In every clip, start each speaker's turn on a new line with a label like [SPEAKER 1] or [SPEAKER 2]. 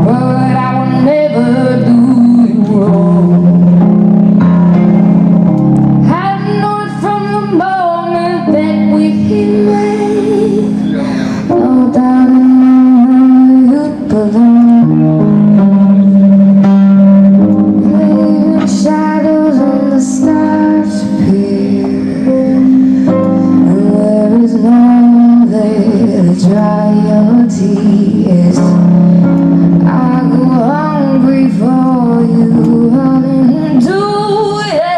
[SPEAKER 1] But I will never do you wrong. I know it from the moment that we met. Oh, darling, you belong. Leaving shadows on the stars appear, and there is no one there to dry your tears. I go hungry for you, running to it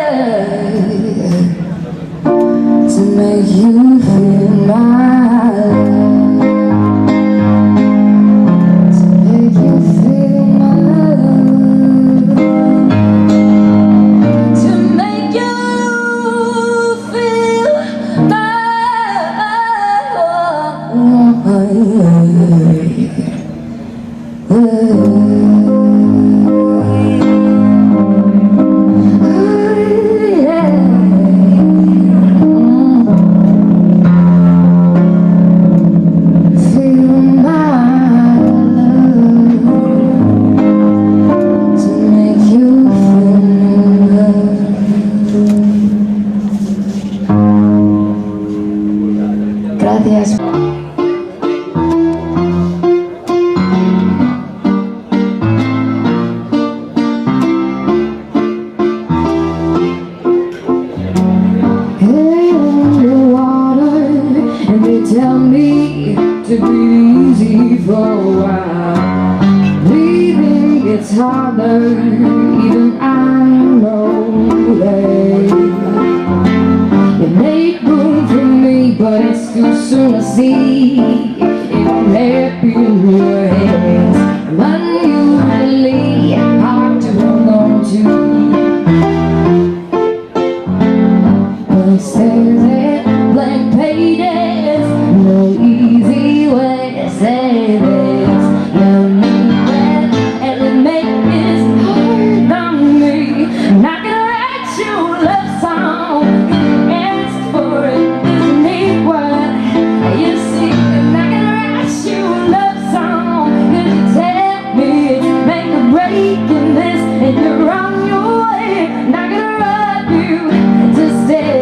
[SPEAKER 1] to make you feel my love, to make you feel my love, to make you feel Gracias. Tell me to breathe easy for a while. Breathing gets harder, even I know that. You make room for me, but it's too soon to see if I'm happy in your hands. I'm unusually hard to hold on to, but stay there, blank pages. No easy way to say this. You mean that, and it makes this hard on me. I'm not gonna write you a love song. You asked for it, you need what you see. I'm not gonna write you a love song, 'cause you tell me it's make a break in this, and you're on your way. I'm not gonna rub you to stay.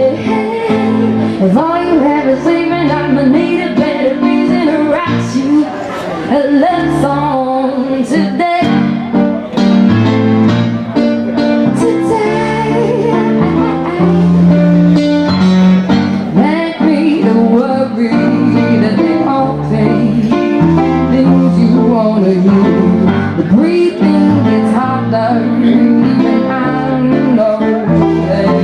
[SPEAKER 1] If all you have is leaving, I'ma need a better reason to write you a love song today. Let me to worry that they all think things you wanna hear. The breathing gets harder, even I know that.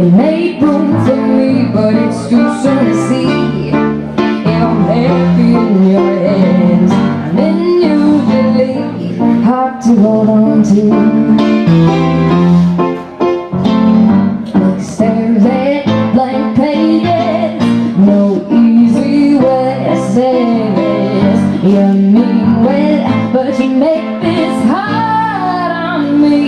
[SPEAKER 1] It made room for me, but it's too soon to see if I'm happy in your hands. I'm unusually hard to hold on to, like stairs at blank pages. No easy way to say this. You mean well, but you make this hard on me.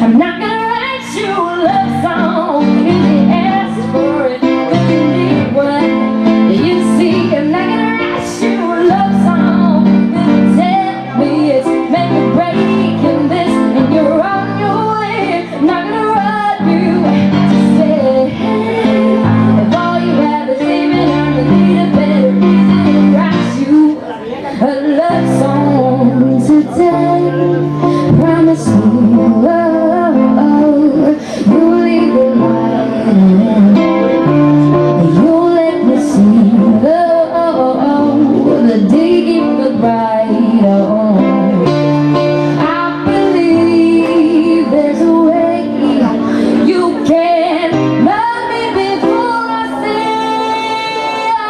[SPEAKER 1] I'm not gonna write you a love song. If you ask for it, if you need what you see. I'm not gonna write you a love song. If you tell me it's make a break in this, and you're on your way. I'm not gonna rub you to stay. If all you have is leaving, I'm gonna need a better reason to write you a love song today. Promise me, you'll leave the light on. You'll let me see the day get bright on. I believe there's a way you can love me before I say I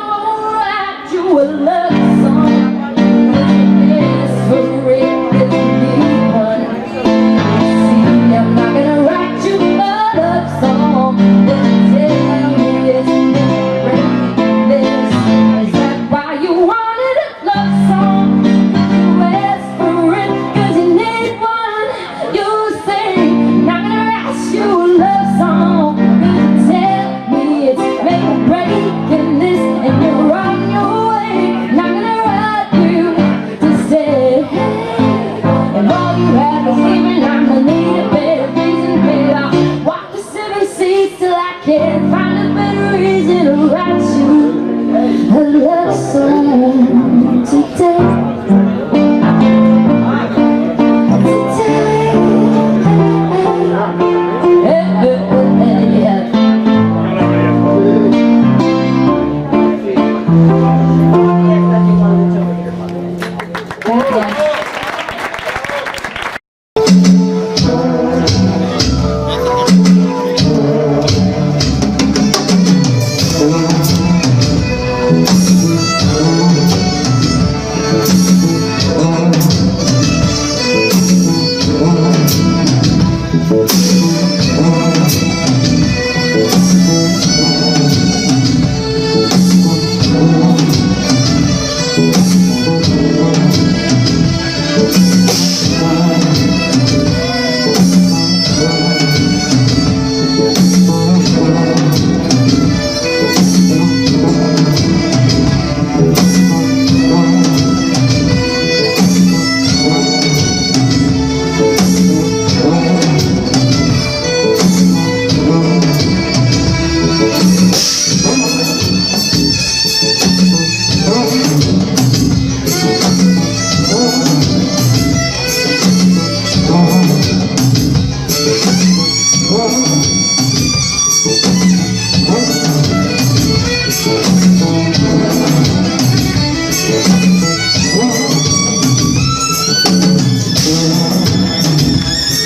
[SPEAKER 1] won't write you a love song. It's for it, it's me one.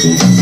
[SPEAKER 1] Thank